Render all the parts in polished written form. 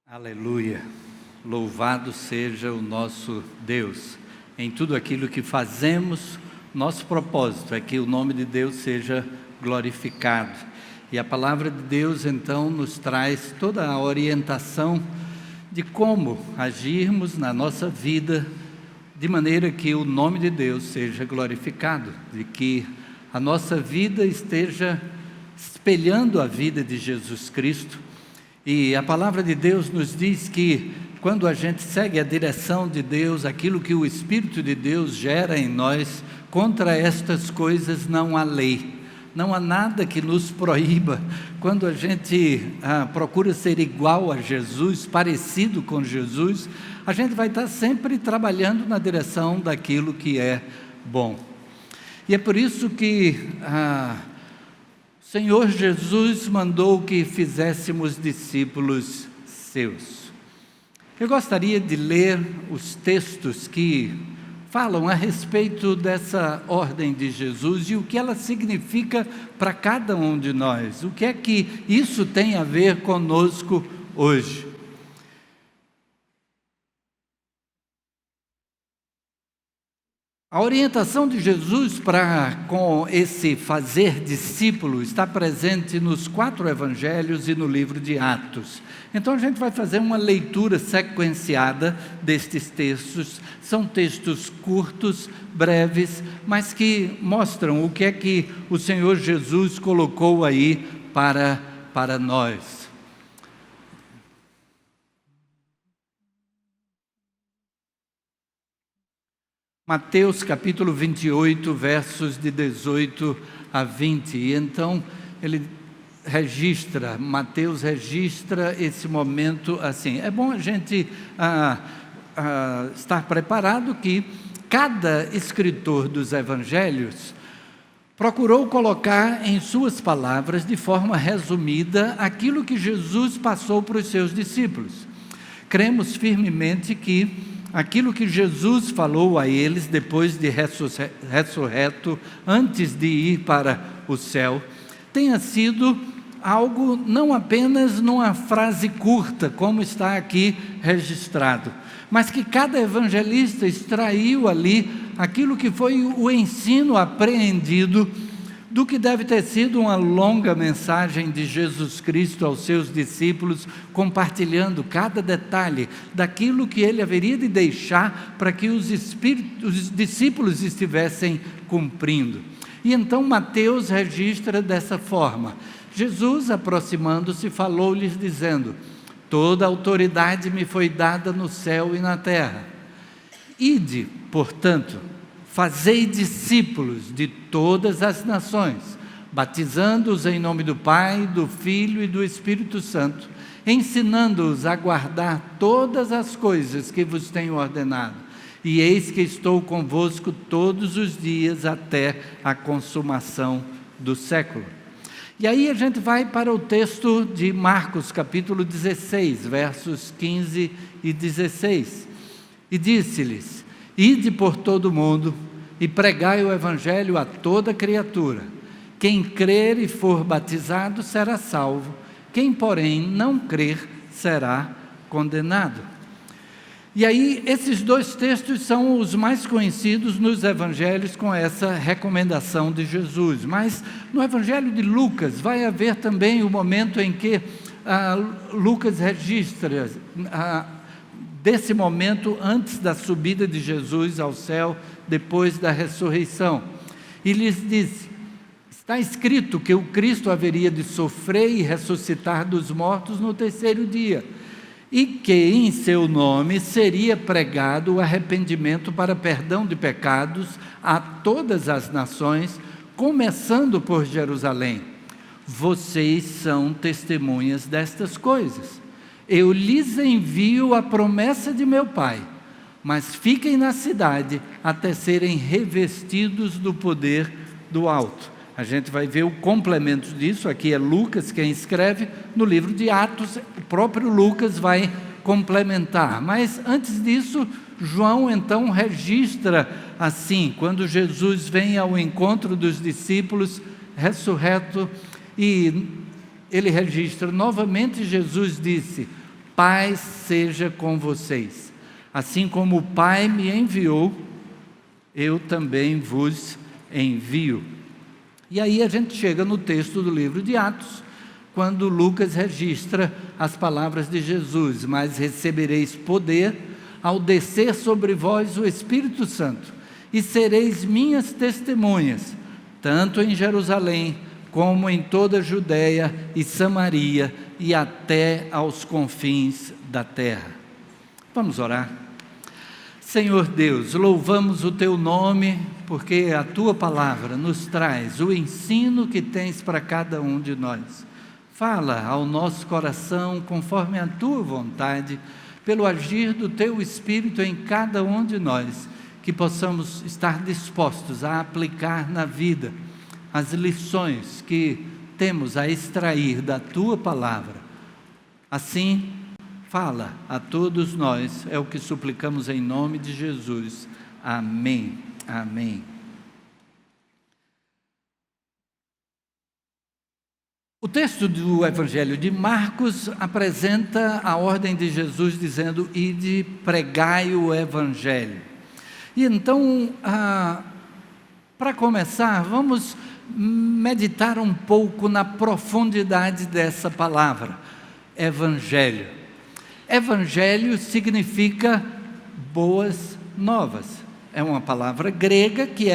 Aleluia, louvado seja o nosso Deus. Em tudo aquilo que fazemos, nosso propósito é que o nome de Deus seja glorificado. E a palavra de Deus então nos traz toda a orientação de como agirmos na nossa vida, de maneira que o nome de Deus seja glorificado, de que a nossa vida esteja espelhando a vida de Jesus Cristo. E a palavra de Deus nos diz que quando a gente segue a direção de Deus, aquilo que o Espírito de Deus gera em nós, contra estas coisas não há lei, não há nada que nos proíba. Quando a gente procura ser igual a Jesus, parecido com Jesus, a gente vai estar sempre trabalhando na direção daquilo que é bom. E é por isso que Senhor Jesus mandou que fizéssemos discípulos seus. Eu gostaria de ler os textos que falam a respeito dessa ordem de Jesus e o que ela significa para cada um de nós. O que é que isso tem a ver conosco hoje? A orientação de Jesus com esse fazer discípulo está presente nos 4 evangelhos e no livro de Atos. Então a gente vai fazer uma leitura sequenciada destes textos. São textos curtos, breves, mas que mostram o que é que o Senhor Jesus colocou aí para nós. Mateus capítulo 28, versos de 18 a 20, e então Mateus registra esse momento assim. É bom a gente estar preparado que cada escritor dos evangelhos procurou colocar em suas palavras, de forma resumida, aquilo que Jesus passou para os seus discípulos. Cremos firmemente que aquilo que Jesus falou a eles depois de ressurreto, antes de ir para o céu, tenha sido algo não apenas numa frase curta, como está aqui registrado, mas que cada evangelista extraiu ali aquilo que foi o ensino apreendido do que deve ter sido uma longa mensagem de Jesus Cristo aos seus discípulos, compartilhando cada detalhe daquilo que ele haveria de deixar para que os discípulos estivessem cumprindo. E então Mateus registra dessa forma: Jesus, aproximando-se, falou-lhes dizendo: toda autoridade me foi dada no céu e na terra. Ide, portanto, fazei discípulos de todas as nações, batizando-os em nome do Pai, do Filho e do Espírito Santo, ensinando-os a guardar todas as coisas que vos tenho ordenado. E eis que estou convosco todos os dias até a consumação do século. E aí a gente vai para o texto de Marcos, capítulo 16, versos 15 e 16. E disse-lhes: ide por todo o mundo e pregai o evangelho a toda criatura. Quem crer e for batizado será salvo, quem porém não crer será condenado. E aí esses 2 textos são os mais conhecidos nos evangelhos com essa recomendação de Jesus. Mas no evangelho de Lucas vai haver também o momento em que Lucas registra desse momento antes da subida de Jesus ao céu, depois da ressurreição. E lhes disse: está escrito que o Cristo haveria de sofrer e ressuscitar dos mortos no 3º dia, e que em seu nome seria pregado o arrependimento para perdão de pecados a todas as nações, começando por Jerusalém. Vocês são testemunhas destas coisas. Eu lhes envio a promessa de meu Pai, mas fiquem na cidade até serem revestidos do poder do alto. A gente vai ver o complemento disso, aqui é Lucas quem escreve, no livro de Atos, o próprio Lucas vai complementar. Mas antes disso, João então registra assim, quando Jesus vem ao encontro dos discípulos ressurreto, e ele registra: novamente Jesus disse: Paz seja com vocês. Assim como o Pai me enviou, eu também vos envio. E aí a gente chega no texto do livro de Atos, quando Lucas registra as palavras de Jesus: mas recebereis poder ao descer sobre vós o Espírito Santo, e sereis minhas testemunhas, tanto em Jerusalém, como em toda a Judéia e Samaria, e até aos confins da terra. Vamos orar. Senhor Deus, louvamos o Teu nome, porque a Tua palavra nos traz o ensino que tens para cada um de nós. Fala ao nosso coração conforme a Tua vontade, pelo agir do Teu Espírito em cada um de nós, que possamos estar dispostos a aplicar na vida as lições que temos a extrair da Tua palavra. Assim, fala a todos nós, é o que suplicamos em nome de Jesus. Amém. Amém. O texto do Evangelho de Marcos apresenta a ordem de Jesus dizendo: ide, pregai o Evangelho. E então, para começar, vamos meditar um pouco na profundidade dessa palavra, Evangelho. Evangelho significa boas novas. É uma palavra grega que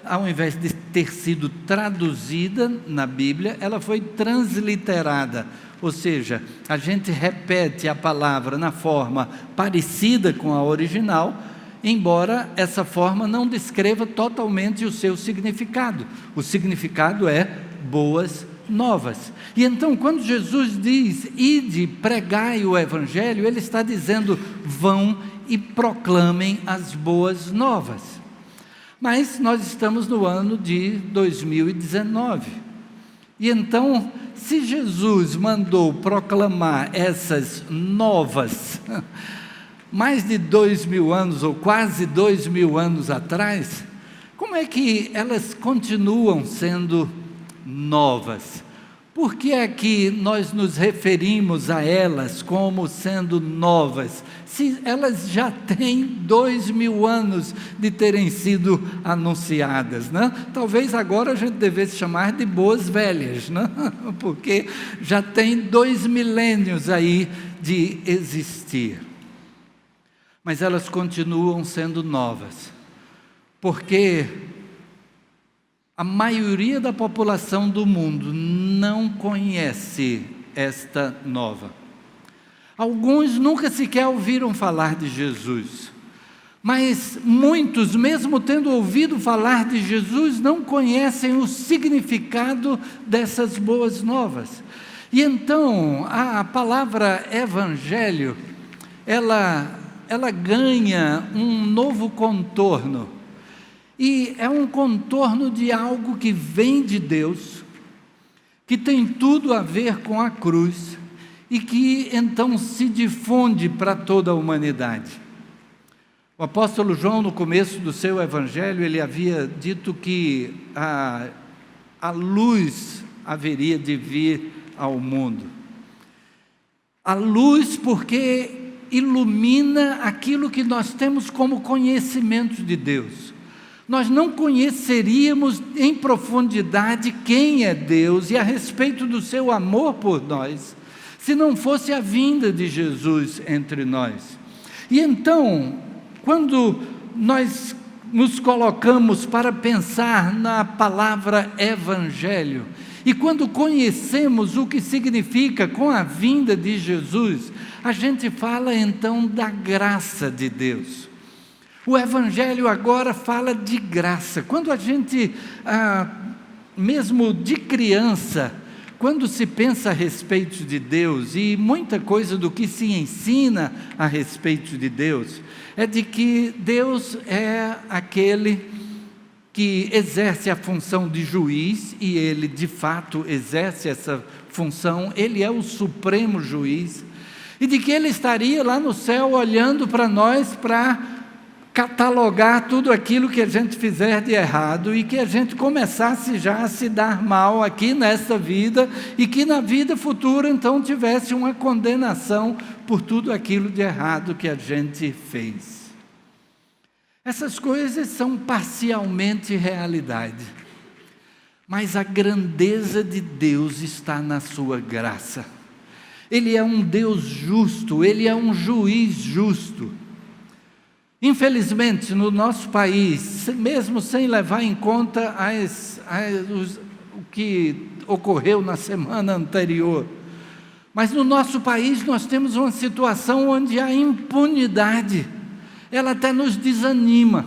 ao invés de ter sido traduzida na Bíblia, ela foi transliterada. Ou seja, a gente repete a palavra na forma parecida com a original, embora essa forma não descreva totalmente o seu significado. O significado é boas novas. E então, quando Jesus diz, ide, pregai o Evangelho, Ele está dizendo, vão e proclamem as boas novas. Mas nós estamos no ano de 2019. E então, se Jesus mandou proclamar essas novas, mais de 2000 anos, ou quase 2000 anos atrás, como é que elas continuam sendo novas? Por que é que nós nos referimos a elas como sendo novas, se elas já têm 2000 anos de terem sido anunciadas, né? Talvez agora a gente devesse chamar de boas velhas, né? Porque já tem 2 milênios aí de existir. Mas elas continuam sendo novas, porque a maioria da população do mundo não conhece esta nova. Alguns nunca sequer ouviram falar de Jesus, mas muitos, mesmo tendo ouvido falar de Jesus, não conhecem o significado dessas boas novas. E então, a palavra evangelho, ela ganha um novo contorno. E é um contorno de algo que vem de Deus, que tem tudo a ver com a cruz, e que então se difunde para toda a humanidade. O apóstolo João, no começo do seu evangelho, ele havia dito que a luz haveria de vir ao mundo. A luz porque ilumina aquilo que nós temos como conhecimento de Deus. Nós não conheceríamos em profundidade quem é Deus e a respeito do seu amor por nós, se não fosse a vinda de Jesus entre nós. E então, quando nós nos colocamos para pensar na palavra evangelho, e quando conhecemos o que significa com a vinda de Jesus, a gente fala então da graça de Deus. O Evangelho agora fala de graça. Quando a gente, mesmo de criança, quando se pensa a respeito de Deus, e muita coisa do que se ensina a respeito de Deus, é de que Deus é aquele que exerce a função de juiz, e Ele de fato exerce essa função, Ele é o supremo juiz, e de que Ele estaria lá no céu olhando para nós para catalogar tudo aquilo que a gente fizer de errado e que a gente começasse já a se dar mal aqui nesta vida e que na vida futura então tivesse uma condenação por tudo aquilo de errado que a gente fez. Essas coisas são parcialmente realidade, mas a grandeza de Deus está na sua graça. Ele é um Deus justo, Ele é um juiz justo. Infelizmente, no nosso país, mesmo sem levar em conta o que ocorreu na semana anterior, mas no nosso país nós temos uma situação onde a impunidade, ela até nos desanima.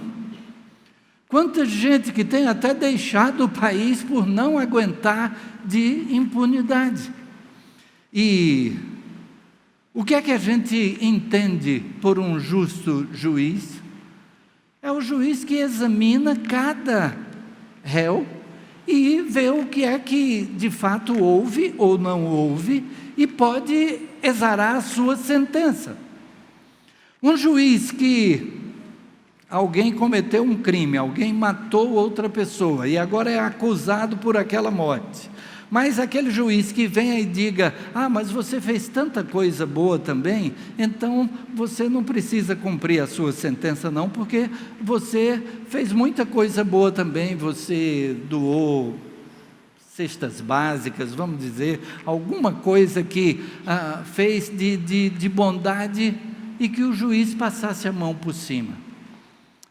Quanta gente que tem até deixado o país por não aguentar de impunidade. E o que é que a gente entende por um justo juiz? É o juiz que examina cada réu e vê o que é que de fato houve ou não houve e pode exarar a sua sentença. Um juiz que alguém cometeu um crime, alguém matou outra pessoa e agora é acusado por aquela morte. Mas aquele juiz que venha e diga, mas você fez tanta coisa boa também, então você não precisa cumprir a sua sentença não, porque você fez muita coisa boa também, você doou cestas básicas, vamos dizer, alguma coisa que fez de bondade e que o juiz passasse a mão por cima.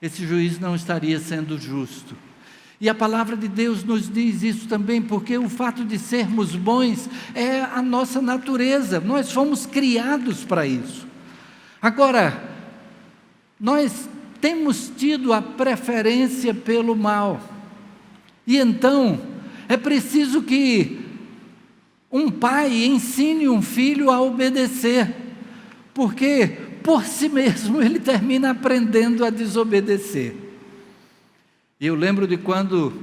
Esse juiz não estaria sendo justo. E a palavra de Deus nos diz isso também, porque o fato de sermos bons é a nossa natureza, nós fomos criados para isso. Agora, nós temos tido a preferência pelo mal, e então é preciso que um pai ensine um filho a obedecer, porque por si mesmo ele termina aprendendo a desobedecer. E eu lembro de quando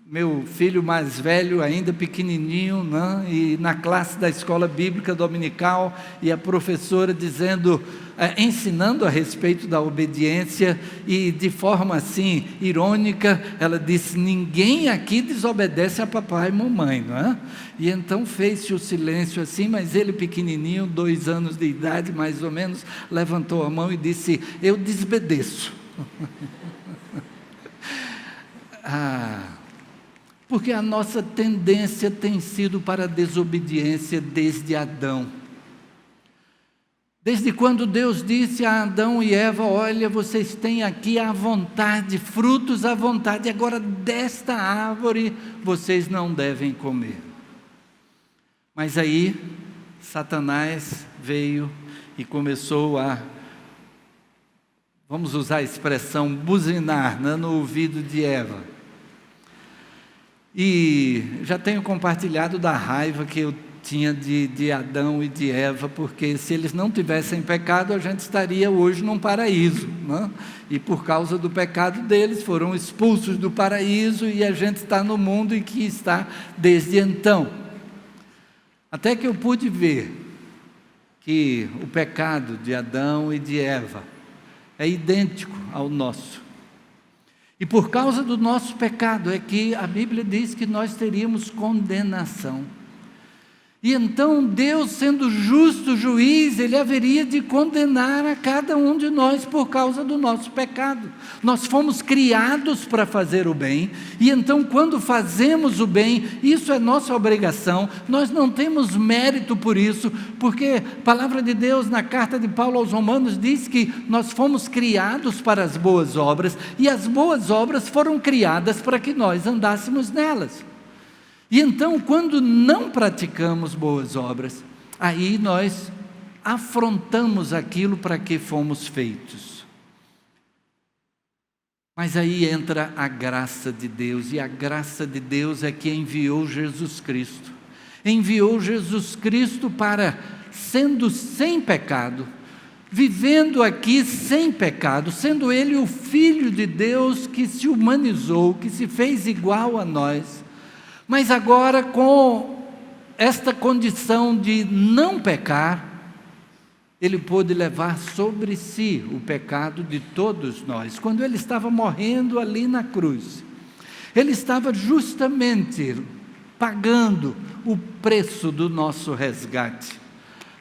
meu filho mais velho, ainda pequenininho, né, e na classe da escola bíblica dominical, e a professora dizendo, ensinando a respeito da obediência, e de forma assim, irônica, ela disse, ninguém aqui desobedece a papai e mamãe, não é? E então fez-se o silêncio assim, mas ele pequenininho, 2 anos de idade mais ou menos, levantou a mão e disse, eu desobedeço. Porque a nossa tendência tem sido para a desobediência desde Adão. Desde quando Deus disse a Adão e Eva, olha, vocês têm aqui à vontade, frutos à vontade, agora desta árvore vocês não devem comer. Mas aí, Satanás veio e começou a, vamos usar a expressão, buzinar, né, no ouvido de Eva. E já tenho compartilhado da raiva que eu tinha de Adão e de Eva, porque se eles não tivessem pecado, a gente estaria hoje num paraíso, né? E por causa do pecado deles, foram expulsos do paraíso e a gente está no mundo em que está desde então. Até que eu pude ver que o pecado de Adão e de Eva é idêntico ao nosso. E por causa do nosso pecado é que a Bíblia diz que nós teríamos condenação. E então Deus, sendo justo juiz, Ele haveria de condenar a cada um de nós por causa do nosso pecado. Nós fomos criados para fazer o bem, e então quando fazemos o bem, isso é nossa obrigação, nós não temos mérito por isso, porque a palavra de Deus na carta de Paulo aos Romanos diz que nós fomos criados para as boas obras, e as boas obras foram criadas para que nós andássemos nelas. E então, quando não praticamos boas obras, aí nós afrontamos aquilo para que fomos feitos. Mas aí entra a graça de Deus, e a graça de Deus é que enviou Jesus Cristo. Enviou Jesus Cristo para, sendo sem pecado, vivendo aqui sem pecado, sendo Ele o Filho de Deus que se humanizou, que se fez igual a nós, mas agora com esta condição de não pecar, Ele pôde levar sobre si o pecado de todos nós. Quando Ele estava morrendo ali na cruz, Ele estava justamente pagando o preço do nosso resgate.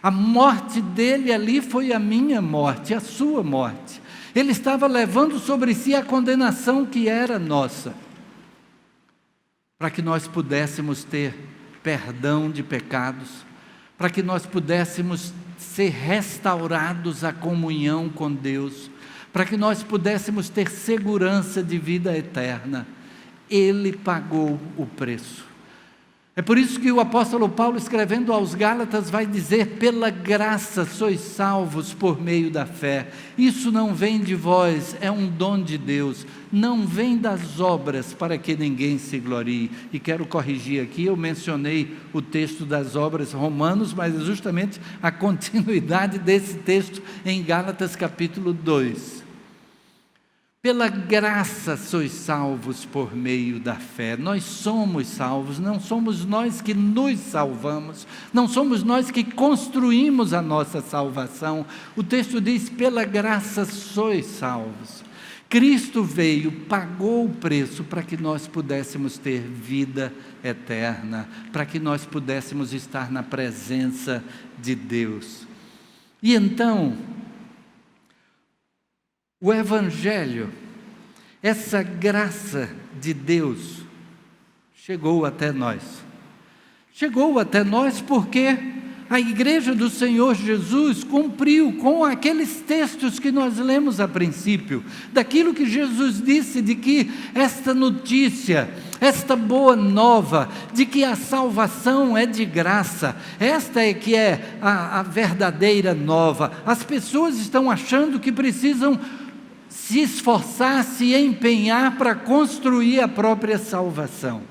A morte dele ali foi a minha morte, a sua morte. Ele estava levando sobre si a condenação que era nossa, para que nós pudéssemos ter perdão de pecados, para que nós pudéssemos ser restaurados à comunhão com Deus, para que nós pudéssemos ter segurança de vida eterna. Ele pagou o preço. É por isso que o apóstolo Paulo, escrevendo aos Gálatas, vai dizer: pela graça sois salvos por meio da fé. Isso não vem de vós, é um dom de Deus, não vem das obras, para que ninguém se glorie. E quero corrigir aqui, eu mencionei o texto das obras Romanos, mas é justamente a continuidade desse texto em Gálatas capítulo 2. Pela graça sois salvos por meio da fé. Nós somos salvos, não somos nós que nos salvamos, não somos nós que construímos a nossa salvação. O texto diz: pela graça sois salvos. Cristo veio, pagou o preço para que nós pudéssemos ter vida eterna, para que nós pudéssemos estar na presença de Deus. E então, o Evangelho, essa graça de Deus, chegou até nós. Chegou até nós porque a igreja do Senhor Jesus cumpriu com aqueles textos que nós lemos a princípio, daquilo que Jesus disse, de que esta notícia, esta boa nova, de que a salvação é de graça, esta é que é a verdadeira nova. As pessoas estão achando que precisam se esforçar, se empenhar para construir a própria salvação,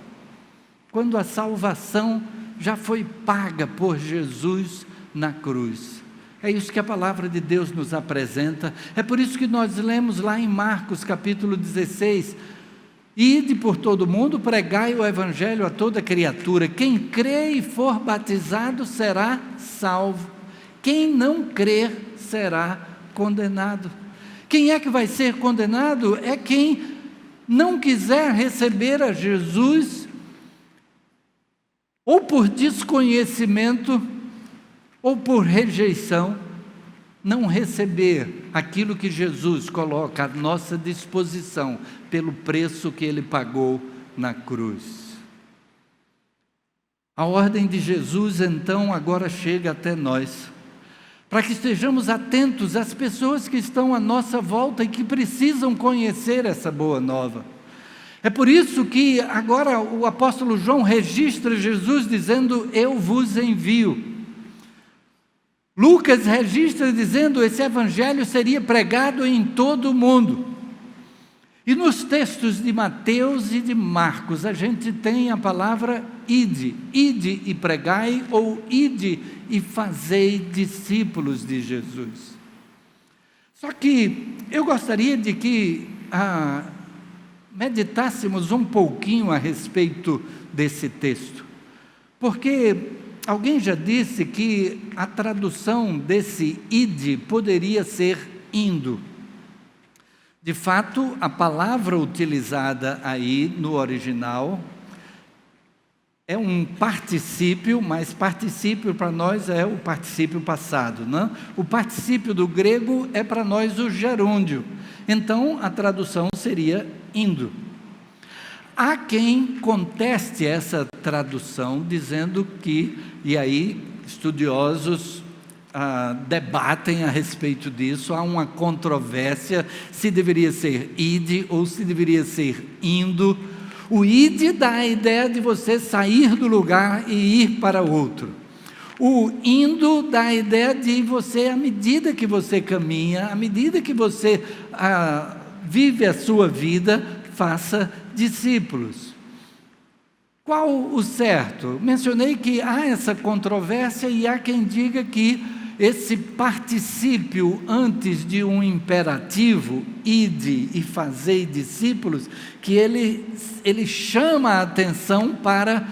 quando a salvação já foi paga por Jesus na cruz. É isso que a palavra de Deus nos apresenta. É por isso que nós lemos lá em Marcos capítulo 16: ide por todo o mundo, pregai o evangelho a toda criatura, quem crê e for batizado será salvo, quem não crer será condenado. Quem é que vai ser condenado? É quem não quiser receber a Jesus, ou por desconhecimento, ou por rejeição, não receber aquilo que Jesus coloca à nossa disposição, pelo preço que Ele pagou na cruz. A ordem de Jesus, então, agora chega até nós, para que estejamos atentos às pessoas que estão à nossa volta e que precisam conhecer essa boa nova. É por isso que agora o apóstolo João registra Jesus dizendo: eu vos envio. Lucas registra dizendo: esse evangelho seria pregado em todo o mundo. E nos textos de Mateus e de Marcos, a gente tem a palavra ide, ide e pregai, ou ide e fazei discípulos de Jesus. Só que eu gostaria de que meditássemos um pouquinho a respeito desse texto, porque alguém já disse que a tradução desse ide poderia ser indo. De fato, a palavra utilizada aí no original é um particípio, mas particípio para nós é o particípio passado, não? O particípio do grego é para nós o gerúndio. Então, a tradução seria indo. Há quem conteste essa tradução, dizendo que, e aí estudiosos debatem a respeito disso, há uma controvérsia se deveria ser ide ou se deveria ser indo. O ide dá a ideia de você sair do lugar e ir para outro. O indo dá a ideia de você, à medida que você caminha, à medida que você vive a sua vida, faça discípulos. Qual o certo? Mencionei que há essa controvérsia e há quem diga que esse particípio antes de um imperativo, ide e fazei discípulos, que ele chama a atenção para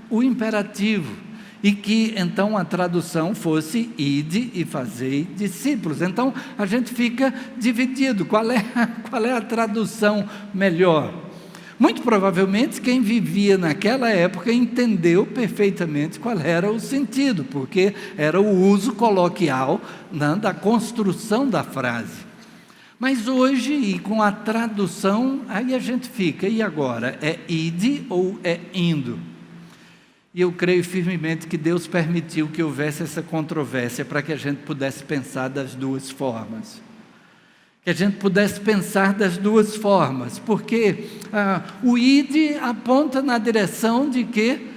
o imperativo, e que então a tradução fosse ide e fazei discípulos. Então a gente fica dividido, qual é a tradução melhor? Muito provavelmente quem vivia naquela época entendeu perfeitamente qual era o sentido, porque era o uso coloquial, né, da construção da frase. Mas hoje, e com a tradução, aí a gente fica, e agora? É ide ou é indo? E eu creio firmemente que Deus permitiu que houvesse essa controvérsia para que a gente pudesse pensar das duas formas. Que a gente pudesse pensar das duas formas, porque o ide aponta na direção de que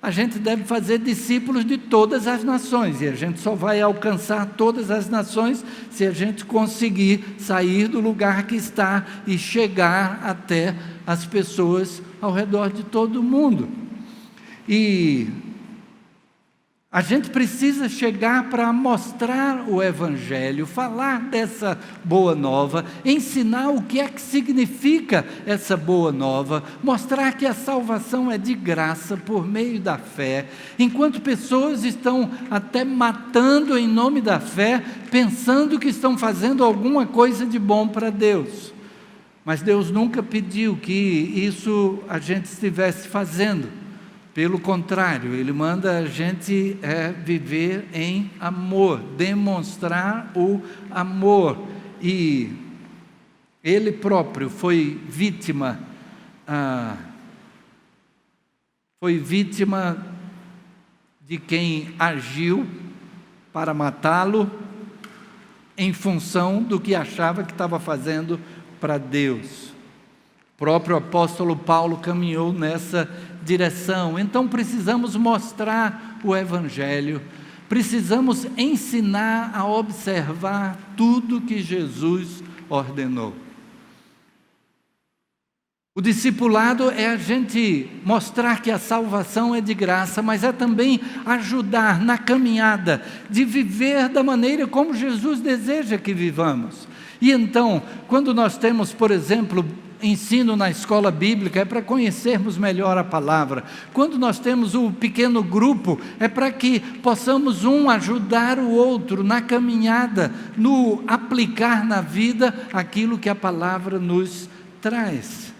a gente deve fazer discípulos de todas as nações, e a gente só vai alcançar todas as nações se a gente conseguir sair do lugar que está e chegar até as pessoas ao redor de todo o mundo. E a gente precisa chegar para mostrar o Evangelho, falar dessa boa nova, ensinar o que é que significa essa boa nova, mostrar que a salvação é de graça por meio da fé, enquanto pessoas estão até matando em nome da fé, pensando que estão fazendo alguma coisa de bom para Deus. Mas Deus nunca pediu que isso a gente estivesse fazendo. Pelo contrário, Ele manda a gente viver em amor, demonstrar o amor. E Ele próprio foi vítima de quem agiu para matá-lo em função do que achava que estava fazendo para Deus. O próprio apóstolo Paulo caminhou nessa direção. Então precisamos mostrar o Evangelho, precisamos ensinar a observar tudo que Jesus ordenou. O discipulado é a gente mostrar que a salvação é de graça, mas é também ajudar na caminhada de viver da maneira como Jesus deseja que vivamos. E então, quando nós temos, por exemplo, ensino na escola bíblica, é para conhecermos melhor a palavra. Quando nós temos o pequeno grupo, é para que possamos ajudar o outro na caminhada, no aplicar na vida aquilo que a palavra nos traz.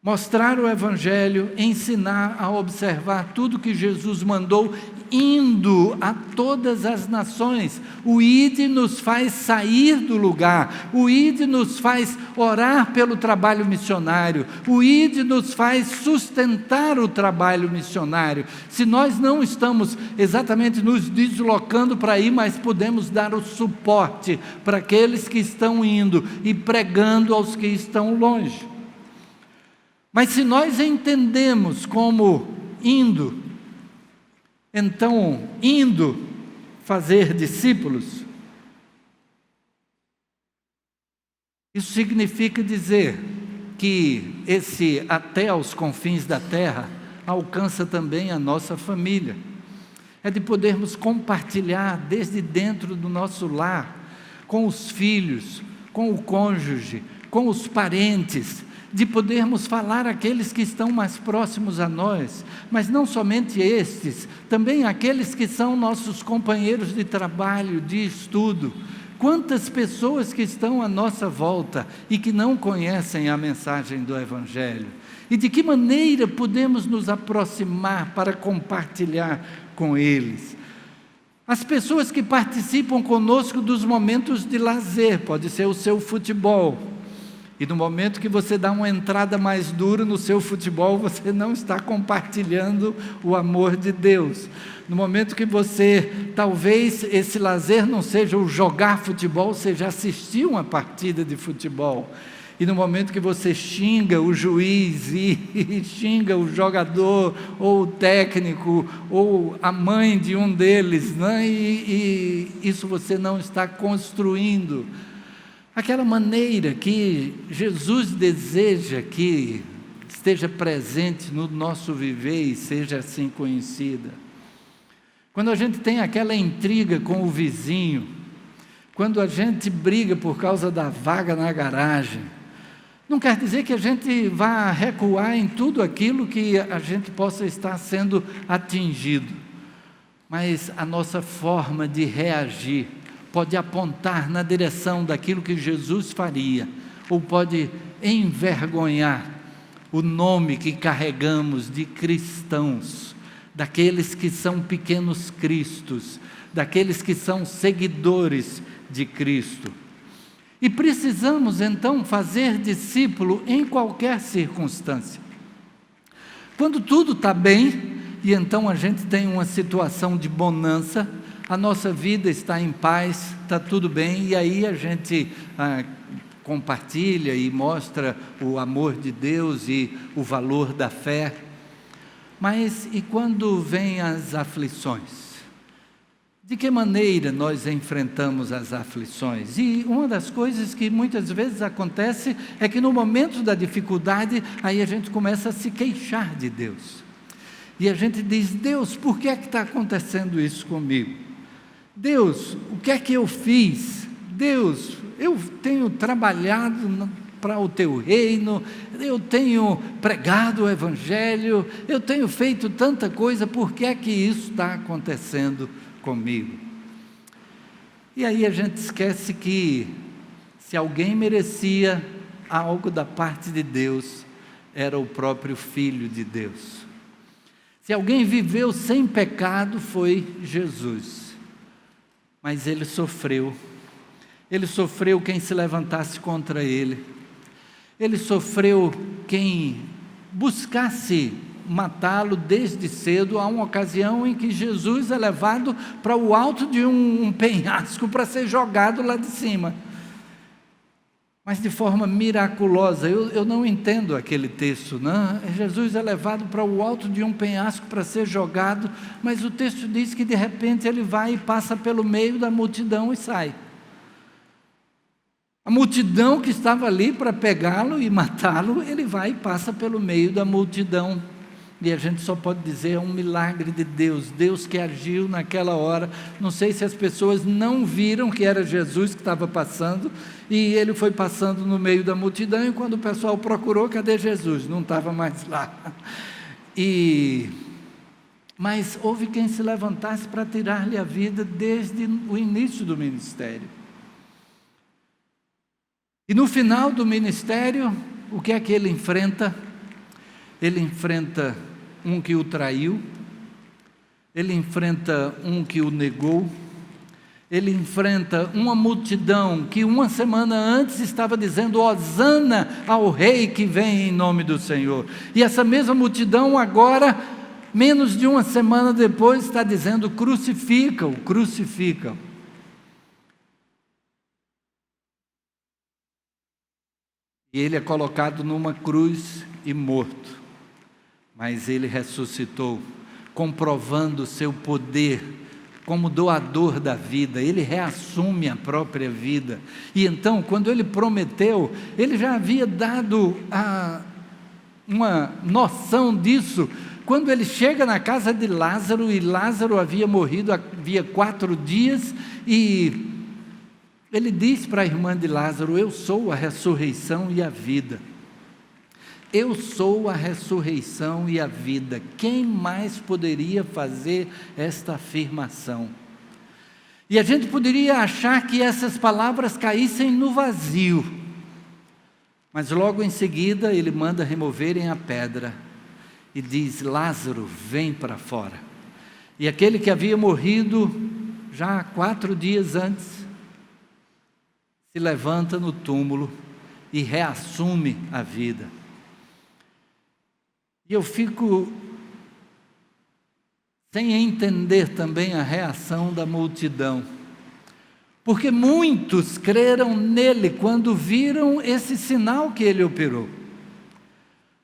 Mostrar o Evangelho, ensinar a observar tudo que Jesus mandou, indo a todas as nações. O ide nos faz sair do lugar, o ide nos faz orar pelo trabalho missionário, o ide nos faz sustentar o trabalho missionário. Se nós não estamos exatamente nos deslocando para ir, mas podemos dar o suporte para aqueles que estão indo e pregando aos que estão longe. Mas se nós entendemos como indo, então, indo fazer discípulos, isso significa dizer que esse até aos confins da terra alcança também a nossa família. É de podermos compartilhar desde dentro do nosso lar, com os filhos, com o cônjuge, com os parentes, de podermos falar àqueles que estão mais próximos a nós, mas não somente estes, também aqueles que são nossos companheiros de trabalho, de estudo. Quantas pessoas que estão à nossa volta e que não conhecem a mensagem do Evangelho? E de que maneira podemos nos aproximar para compartilhar com eles? As pessoas que participam conosco dos momentos de lazer, pode ser o seu futebol, e no momento que você dá uma entrada mais dura no seu futebol, você não está compartilhando o amor de Deus. No momento que você, talvez esse lazer não seja o jogar futebol, seja assistir uma partida de futebol. E no momento que você xinga o juiz e xinga o jogador, ou o técnico, ou a mãe de um deles, né? E isso você não está construindo aquela maneira que Jesus deseja que esteja presente no nosso viver e seja assim conhecida. Quando a gente tem aquela intriga com o vizinho, quando a gente briga por causa da vaga na garagem, não quer dizer que a gente vá recuar em tudo aquilo que a gente possa estar sendo atingido, mas a nossa forma de reagir pode apontar na direção daquilo que Jesus faria, ou pode envergonhar o nome que carregamos de cristãos, daqueles que são pequenos cristos, daqueles que são seguidores de Cristo. E precisamos então fazer discípulo em qualquer circunstância. Quando tudo está bem, e então a gente tem uma situação de bonança, a nossa vida está em paz, está tudo bem, e aí a gente compartilha e mostra o amor de Deus e o valor da fé. Mas e quando vêm as aflições? De que maneira nós enfrentamos as aflições? E uma das coisas que muitas vezes acontece é que no momento da dificuldade, aí a gente começa a se queixar de Deus. E a gente diz: Deus, por que é que está acontecendo isso comigo? Deus, o que é que eu fiz? Deus, eu tenho trabalhado para o teu reino, eu tenho pregado o evangelho, eu tenho feito tanta coisa, por que é que isso está acontecendo comigo? E aí a gente esquece que se alguém merecia algo da parte de Deus, era o próprio Filho de Deus. Se alguém viveu sem pecado, foi Jesus. Mas ele sofreu quem se levantasse contra ele, ele sofreu quem buscasse matá-lo desde cedo. Há uma ocasião em que Jesus é levado para o alto de um penhasco para ser jogado lá de cima, mas de forma miraculosa. Eu não entendo aquele texto, não? Jesus é levado para o alto de um penhasco para ser jogado, mas o texto diz que de repente ele vai e passa pelo meio da multidão e sai. A multidão que estava ali para pegá-lo e matá-lo, ele vai e passa pelo meio da multidão. E a gente só pode dizer: é um milagre de Deus, Deus que agiu naquela hora. Não sei se as pessoas não viram que era Jesus que estava passando, e ele foi passando no meio da multidão, e quando o pessoal procurou, cadê Jesus? Não estava mais lá. Mas houve quem se levantasse para tirar-lhe a vida desde o início do ministério. E no final do ministério, o que é que ele enfrenta? Ele enfrenta um que o traiu, ele enfrenta um que o negou, ele enfrenta uma multidão que uma semana antes estava dizendo: Hosana ao rei que vem em nome do Senhor. E essa mesma multidão agora, menos de uma semana depois, está dizendo: crucificam, crucificam. E ele é colocado numa cruz e morto, mas ele ressuscitou, comprovando o seu poder como doador da vida. Ele reassume a própria vida. E então, quando ele prometeu, ele já havia dado uma noção disso, quando ele chega na casa de Lázaro, e Lázaro havia morrido havia 4 dias, e ele diz para a irmã de Lázaro: eu sou a ressurreição e a vida. Eu sou a ressurreição e a vida. Quem mais poderia fazer esta afirmação? E a gente poderia achar que essas palavras caíssem no vazio, mas logo em seguida ele manda removerem a pedra e diz: Lázaro, vem para fora. E aquele que havia morrido já 4 dias antes se levanta no túmulo e reassume a vida. E eu fico sem entender também a reação da multidão, porque muitos creram nele quando viram esse sinal que ele operou,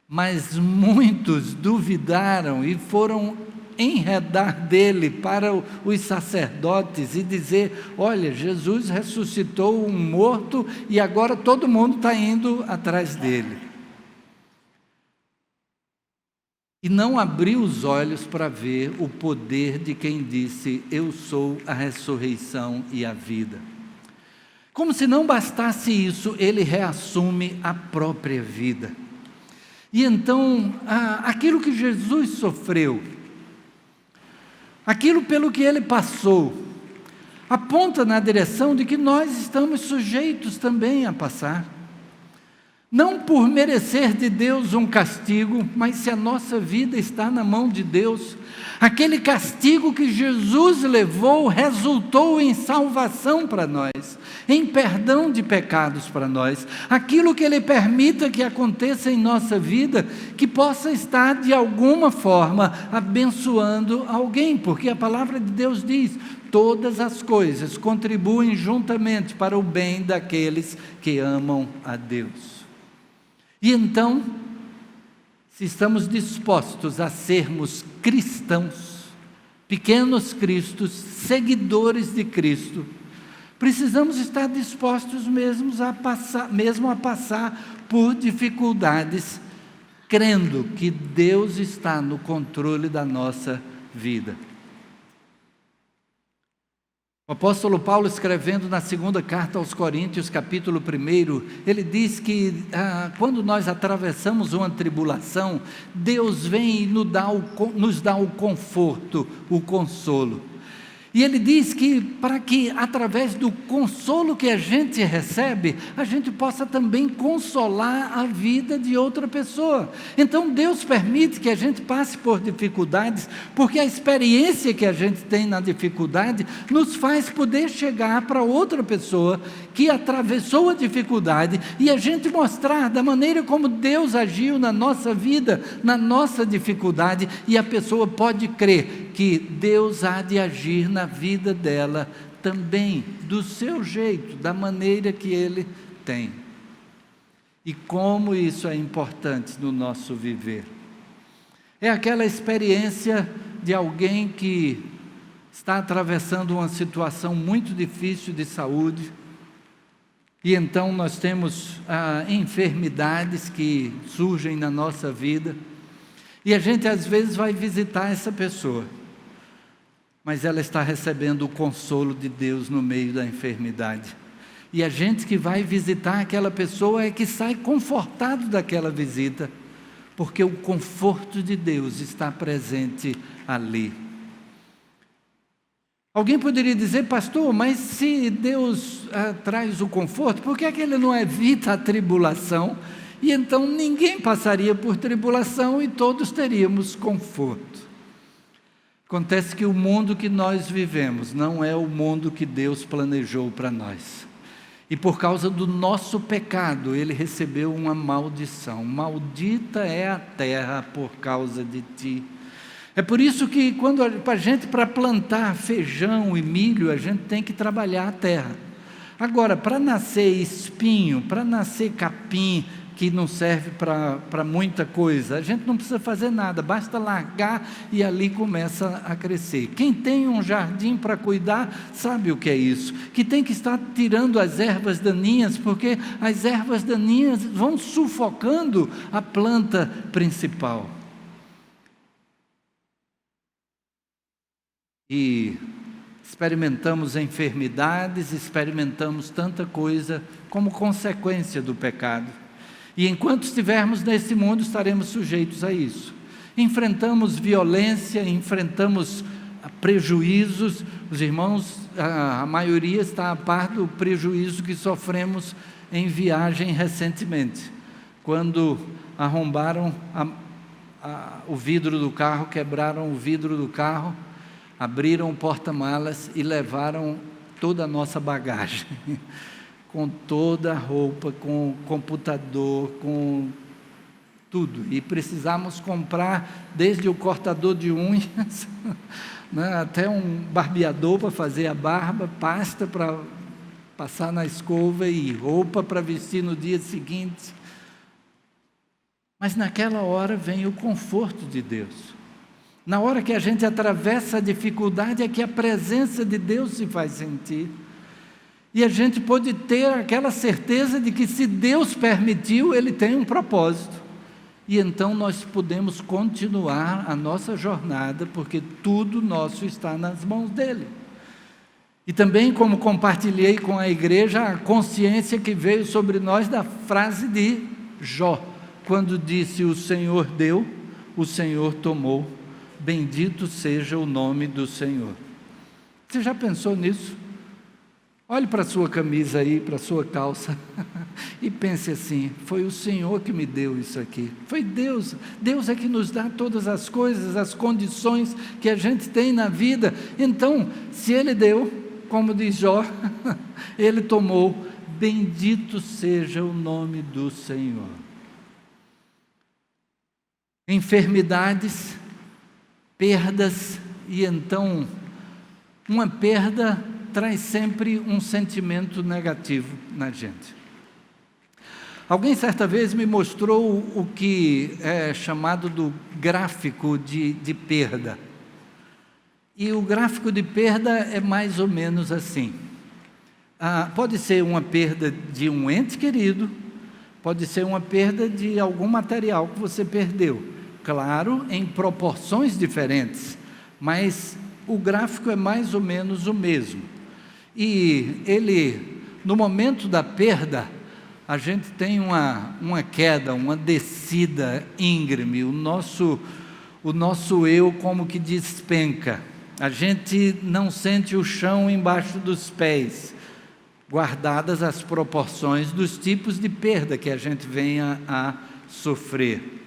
mas muitos duvidaram e foram enredar dele para os sacerdotes e dizer: olha, Jesus ressuscitou um morto e agora todo mundo está indo atrás dele. E não abriu os olhos para ver o poder de quem disse: eu sou a ressurreição e a vida. Como se não bastasse isso, ele reassume a própria vida. E então, aquilo que Jesus sofreu, aquilo pelo que ele passou, aponta na direção de que nós estamos sujeitos também a passar. não por merecer de Deus um castigo, mas se a nossa vida está na mão de Deus, aquele castigo que Jesus levou resultou em salvação para nós, em perdão de pecados para nós. Aquilo que Ele permita que aconteça em nossa vida, que possa estar de alguma forma abençoando alguém, porque a palavra de Deus diz: todas as coisas contribuem juntamente para o bem daqueles que amam a Deus. E então, se estamos dispostos a sermos cristãos, pequenos cristos, seguidores de Cristo, precisamos estar dispostos mesmo a passar por dificuldades, crendo que Deus está no controle da nossa vida. O apóstolo Paulo, escrevendo na segunda carta aos Coríntios, capítulo 1, ele diz que quando nós atravessamos uma tribulação, Deus vem e nos dá o conforto, o consolo. E ele diz que para que através do consolo que a gente recebe, a gente possa também consolar a vida de outra pessoa. Então Deus permite que a gente passe por dificuldades, porque a experiência que a gente tem na dificuldade nos faz poder chegar para outra pessoa que atravessou a dificuldade e a gente mostrar da maneira como Deus agiu na nossa vida, na nossa dificuldade, e a pessoa pode crer que Deus há de agir na vida dela também, do seu jeito, da maneira que Ele tem. E como isso é importante no nosso viver. É aquela experiência de alguém que está atravessando uma situação muito difícil de saúde, e então nós temos enfermidades que surgem na nossa vida, e a gente às vezes vai visitar essa pessoa, mas ela está recebendo o consolo de Deus no meio da enfermidade. E a gente que vai visitar aquela pessoa é que sai confortado daquela visita, porque o conforto de Deus está presente ali. Alguém poderia dizer: pastor, mas se Deus traz o conforto, por que é que Ele não evita a tribulação? E então ninguém passaria por tribulação e todos teríamos conforto. Acontece que o mundo que nós vivemos não é o mundo que Deus planejou para nós. E por causa do nosso pecado, Ele recebeu uma maldição. Maldita é a terra por causa de ti. É por isso que quando a gente, para plantar feijão e milho, a gente tem que trabalhar a terra. Agora, para nascer espinho, para nascer capim, que não serve para muita coisa, a gente não precisa fazer nada, basta largar e ali começa a crescer. Quem tem um jardim para cuidar, sabe o que é isso, que tem que estar tirando as ervas daninhas, porque as ervas daninhas vão sufocando a planta principal. E experimentamos enfermidades, experimentamos tanta coisa como consequência do pecado. E enquanto estivermos nesse mundo, estaremos sujeitos a isso. Enfrentamos violência, enfrentamos prejuízos. Os irmãos, a maioria está a par do prejuízo que sofremos em viagem recentemente, quando arrombaram o vidro do carro, quebraram o vidro do carro, abriram o porta-malas e levaram toda a nossa bagagem. Com toda a roupa, com computador, com tudo. E precisamos comprar desde o cortador de unhas, né, até um barbeador para fazer a barba, pasta para passar na escova e roupa para vestir no dia seguinte. Mas naquela hora vem o conforto de Deus. Na hora que a gente atravessa a dificuldade é que a presença de Deus se faz sentir. E a gente pode ter aquela certeza de que se Deus permitiu, Ele tem um propósito. E então nós podemos continuar a nossa jornada, porque tudo nosso está nas mãos dEle. E também, como compartilhei com a igreja, a consciência que veio sobre nós da frase de Jó, quando disse: o Senhor deu, o Senhor tomou, bendito seja o nome do Senhor. Você já pensou nisso? Olhe para a sua camisa aí, para a sua calça, e pense assim: foi o Senhor que me deu isso aqui, foi Deus. Deus é que nos dá todas as coisas, as condições que a gente tem na vida. Então, se Ele deu, como diz Jó, Ele tomou, bendito seja o nome do Senhor. Enfermidades, perdas, e então, uma perda traz sempre um sentimento negativo na gente. Alguém certa vez me mostrou o que é chamado do gráfico de perda. E o gráfico de perda é mais ou menos assim. Pode ser uma perda de um ente querido, pode ser uma perda de algum material que você perdeu. Claro, em proporções diferentes, mas o gráfico é mais ou menos o mesmo. E ele, no momento da perda, a gente tem uma queda, uma descida íngreme, o nosso eu como que despenca, a gente não sente o chão embaixo dos pés, guardadas as proporções dos tipos de perda que a gente venha a sofrer.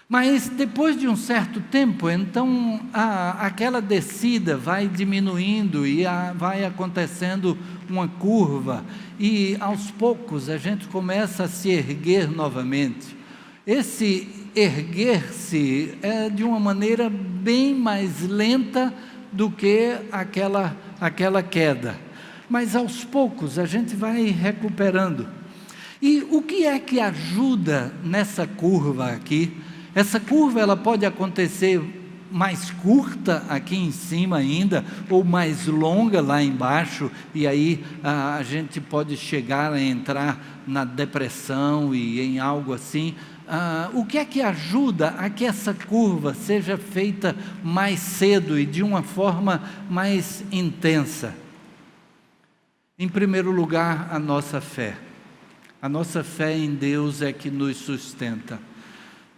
Mas depois de um certo tempo, então, aquela descida vai diminuindo e vai acontecendo uma curva, e aos poucos a gente começa a se erguer novamente. Esse erguer-se é de uma maneira bem mais lenta do que aquela queda, mas aos poucos a gente vai recuperando. E o que é que ajuda nessa curva aqui? Essa curva ela pode acontecer mais curta aqui em cima ainda, ou mais longa lá embaixo, e aí a gente pode chegar a entrar na depressão e em algo assim. O que é que ajuda a que essa curva seja feita mais cedo e de uma forma mais intensa? Em primeiro lugar, a nossa fé. A nossa fé em Deus é que nos sustenta.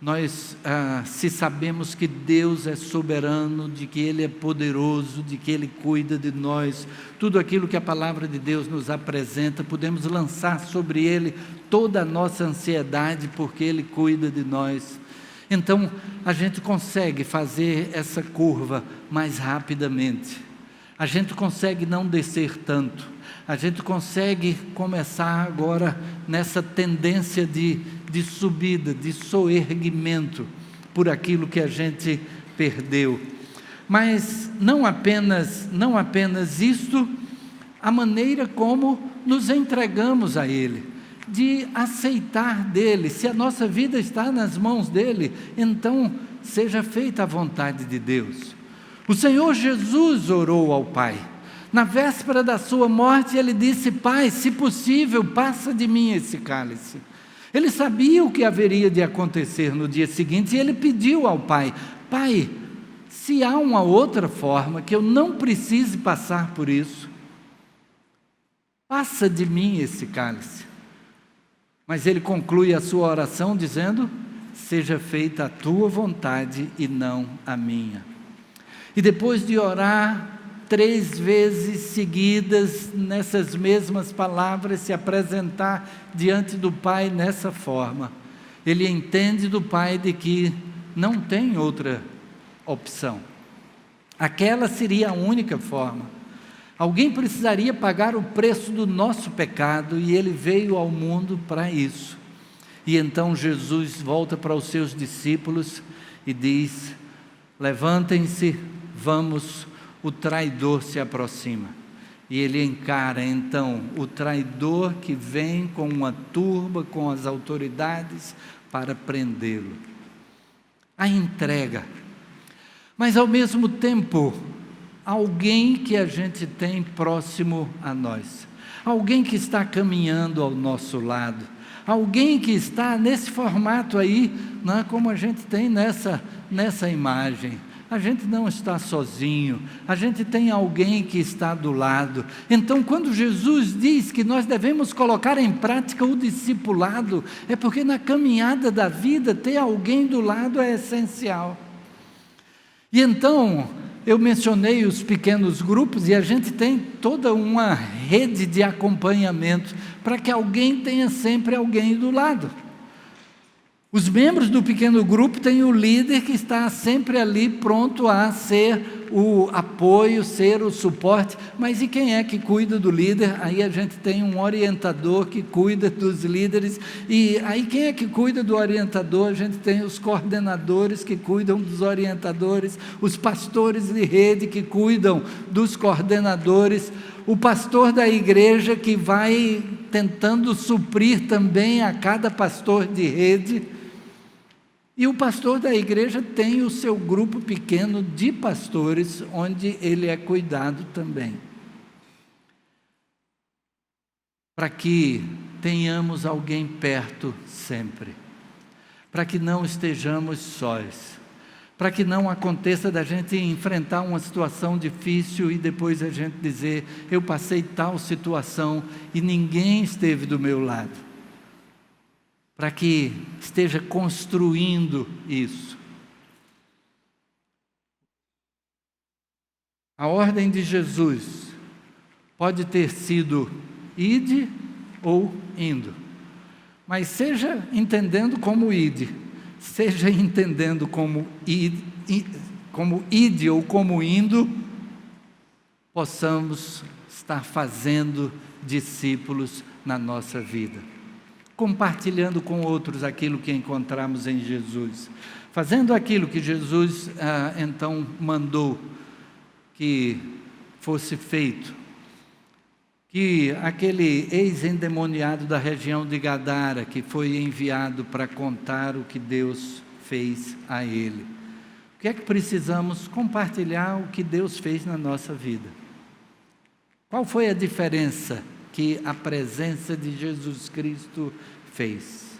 Nós, se sabemos que Deus é soberano, de que Ele é poderoso, de que Ele cuida de nós, tudo aquilo que a palavra de Deus nos apresenta, podemos lançar sobre Ele toda a nossa ansiedade, porque Ele cuida de nós. Então, a gente consegue fazer essa curva mais rapidamente, a gente consegue não descer tanto, a gente consegue começar agora nessa tendência de subida, de soerguimento por aquilo que a gente perdeu. Mas não apenas isto, a maneira como nos entregamos a Ele, de aceitar dEle. Se a nossa vida está nas mãos dEle, então seja feita a vontade de Deus. O Senhor Jesus orou ao Pai. Na véspera da sua morte, Ele disse: Pai, se possível, passa de mim esse cálice. Ele sabia o que haveria de acontecer no dia seguinte, e Ele pediu ao Pai: Pai, se há uma outra forma que eu não precise passar por isso, passa de mim esse cálice. Mas Ele conclui a sua oração dizendo: seja feita a tua vontade e não a minha. E depois de orar 3 vezes seguidas, nessas mesmas palavras, se apresentar diante do Pai nessa forma, ele entende do Pai de que não tem outra opção. Aquela seria a única forma. Alguém precisaria pagar o preço do nosso pecado, e ele veio ao mundo para isso. E então Jesus volta para os seus discípulos e diz: levantem-se, vamos, o traidor se aproxima. E ele encara então o traidor que vem com uma turba, com as autoridades para prendê-lo. A entrega. Mas ao mesmo tempo, alguém que a gente tem próximo a nós, alguém que está caminhando ao nosso lado, alguém que está nesse formato aí, não é, como a gente tem nessa imagem. A gente não está sozinho, a gente tem alguém que está do lado. Então, quando Jesus diz que nós devemos colocar em prática o discipulado, é porque na caminhada da vida ter alguém do lado é essencial. E então, eu mencionei os pequenos grupos e a gente tem toda uma rede de acompanhamento para que alguém tenha sempre alguém do lado. Os membros do pequeno grupo têm o líder que está sempre ali pronto a ser o apoio, ser o suporte, mas e quem é que cuida do líder? Aí a gente tem um orientador que cuida dos líderes, e aí quem é que cuida do orientador? A gente tem os coordenadores que cuidam dos orientadores, os pastores de rede que cuidam dos coordenadores, o pastor da igreja que vai tentando suprir também a cada pastor de rede. E o pastor da igreja tem o seu grupo pequeno de pastores, onde ele é cuidado também. Para que tenhamos alguém perto sempre, para que não estejamos sós, para que não aconteça da gente enfrentar uma situação difícil e depois a gente dizer, eu passei tal situação e ninguém esteve do meu lado. Para que esteja construindo isso. A ordem de Jesus pode ter sido ide ou indo, mas seja entendendo como ide, seja entendendo como ide ou como indo, possamos estar fazendo discípulos na nossa vida. Compartilhando com outros aquilo que encontramos em Jesus, fazendo aquilo que Jesus então mandou que fosse feito, que aquele ex-endemoniado da região de Gadara, que foi enviado para contar o que Deus fez a ele. O que é que precisamos? Compartilhar o que Deus fez na nossa vida. Qual foi a diferença que a presença de Jesus Cristo fez?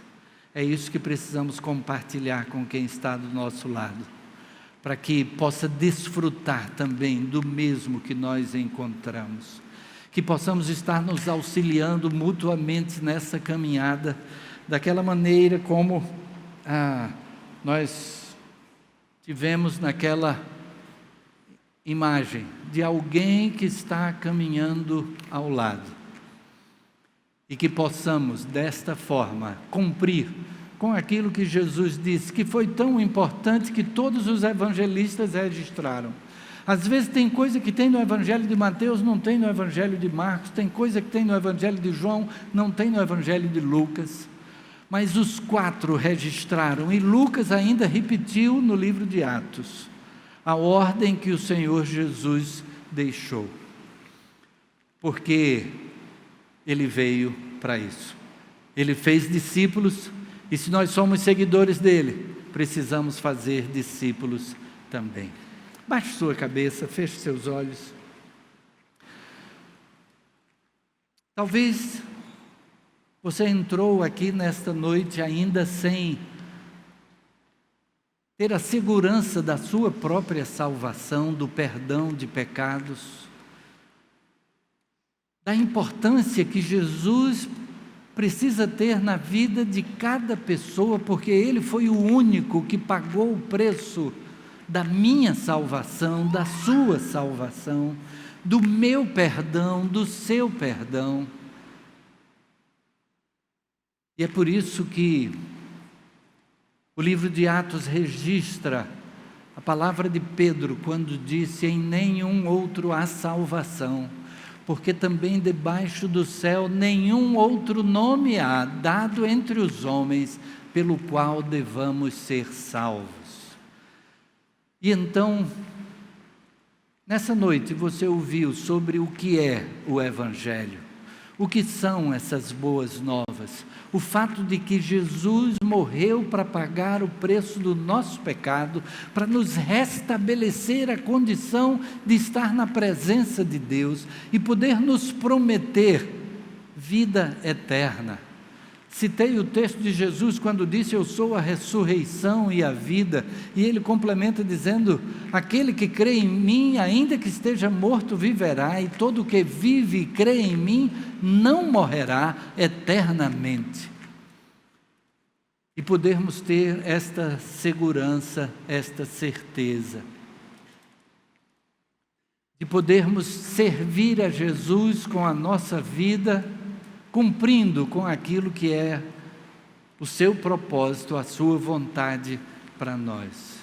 É isso que precisamos compartilhar com quem está do nosso lado, para que possa desfrutar também do mesmo que nós encontramos, que possamos estar nos auxiliando mutuamente nessa caminhada, daquela maneira como nós tivemos naquela imagem de alguém que está caminhando ao lado. E que possamos, desta forma, cumprir com aquilo que Jesus disse, que foi tão importante que todos os evangelistas registraram. Às vezes tem coisa que tem no Evangelho de Mateus, não tem no Evangelho de Marcos, tem coisa que tem no Evangelho de João, não tem no Evangelho de Lucas, mas os 4 registraram, e Lucas ainda repetiu no livro de Atos, a ordem que o Senhor Jesus deixou, porque Ele veio para isso. Ele fez discípulos, e se nós somos seguidores dele, precisamos fazer discípulos também. Baixe sua cabeça, feche seus olhos. Talvez você entrou aqui nesta noite ainda sem ter a segurança da sua própria salvação, do perdão de pecados, da importância que Jesus precisa ter na vida de cada pessoa, porque Ele foi o único que pagou o preço da minha salvação, da sua salvação, do meu perdão, do seu perdão. E é por isso que o livro de Atos registra a palavra de Pedro, quando disse, em nenhum outro há salvação, porque também debaixo do céu nenhum outro nome há, dado entre os homens, pelo qual devamos ser salvos. E então, nessa noite você ouviu sobre o que é o Evangelho, o que são essas boas novas, o fato de que Jesus morreu para pagar o preço do nosso pecado, para nos restabelecer a condição de estar na presença de Deus e poder nos prometer vida eterna. Citei o texto de Jesus quando disse, eu sou a ressurreição e a vida, e ele complementa dizendo, aquele que crê em mim, ainda que esteja morto, viverá, e todo que vive e crê em mim, não morrerá eternamente. E podermos ter esta segurança, esta certeza. de podermos servir a Jesus com a nossa vida, cumprindo com aquilo que é o seu propósito, a sua vontade para nós.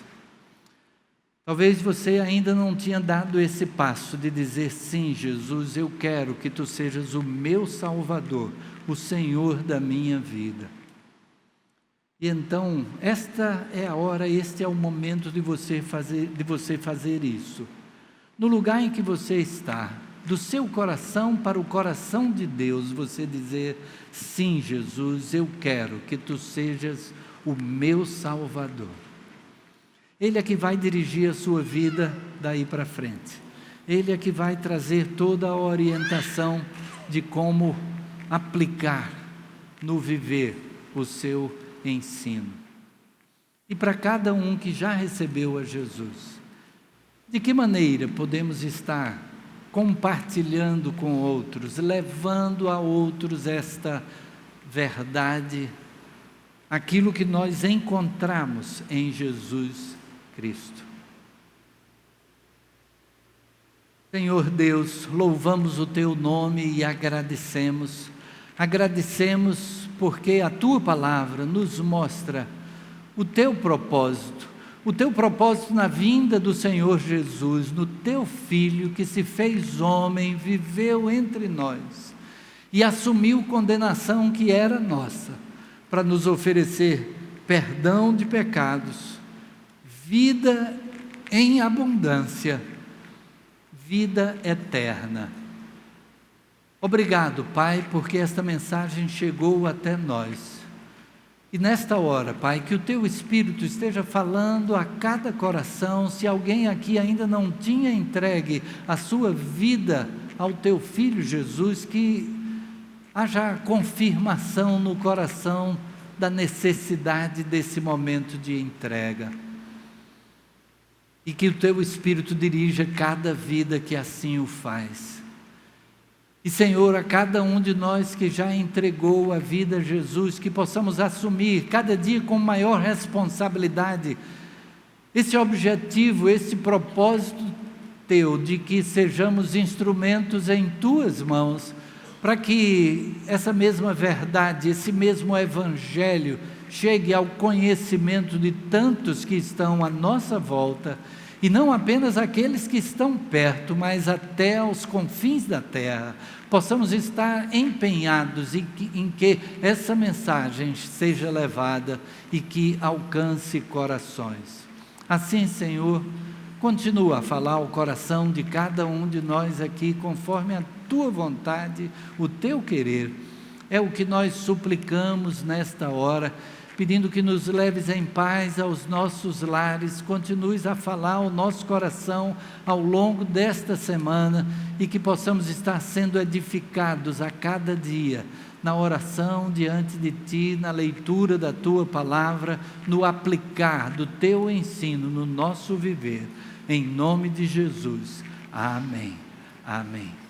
Talvez você ainda não tinha dado esse passo de dizer: sim, Jesus, eu quero que tu sejas o meu Salvador, o Senhor da minha vida. E então, esta é a hora, este é o momento de você fazer isso. No lugar em que você está, do seu coração para o coração de Deus, você dizer: sim, Jesus, eu quero que tu sejas o meu Salvador. Ele é que vai dirigir a sua vida daí para frente. Ele é que vai trazer toda a orientação de como aplicar no viver o seu ensino. E para cada um que já recebeu a Jesus, de que maneira podemos estar compartilhando com outros, levando a outros esta verdade, aquilo que nós encontramos em Jesus Cristo. Senhor Deus, louvamos o Teu nome e agradecemos porque a Tua palavra nos mostra o Teu propósito na vinda do Senhor Jesus, no Teu Filho que se fez homem, viveu entre nós e assumiu condenação que era nossa, para nos oferecer perdão de pecados, vida em abundância, vida eterna. Obrigado, Pai, porque esta mensagem chegou até nós. E nesta hora, Pai, que o Teu Espírito esteja falando a cada coração. Se alguém aqui ainda não tinha entregue a sua vida ao Teu Filho Jesus, que haja confirmação no coração da necessidade desse momento de entrega. E que o Teu Espírito dirija cada vida que assim o faz. E, Senhor, a cada um de nós que já entregou a vida a Jesus, que possamos assumir cada dia com maior responsabilidade esse objetivo, esse propósito Teu, de que sejamos instrumentos em Tuas mãos, para que essa mesma verdade, esse mesmo Evangelho chegue ao conhecimento de tantos que estão à nossa volta, e não apenas aqueles que estão perto, mas até aos confins da terra, possamos estar empenhados em que essa mensagem seja levada e que alcance corações. Assim, Senhor, continua a falar ao coração de cada um de nós aqui, conforme a Tua vontade, o Teu querer. É o que nós suplicamos nesta hora, pedindo que nos leves em paz aos nossos lares, continues a falar ao nosso coração ao longo desta semana e que possamos estar sendo edificados a cada dia, na oração diante de Ti, na leitura da Tua palavra, no aplicar do Teu ensino no nosso viver, em nome de Jesus. Amém. Amém.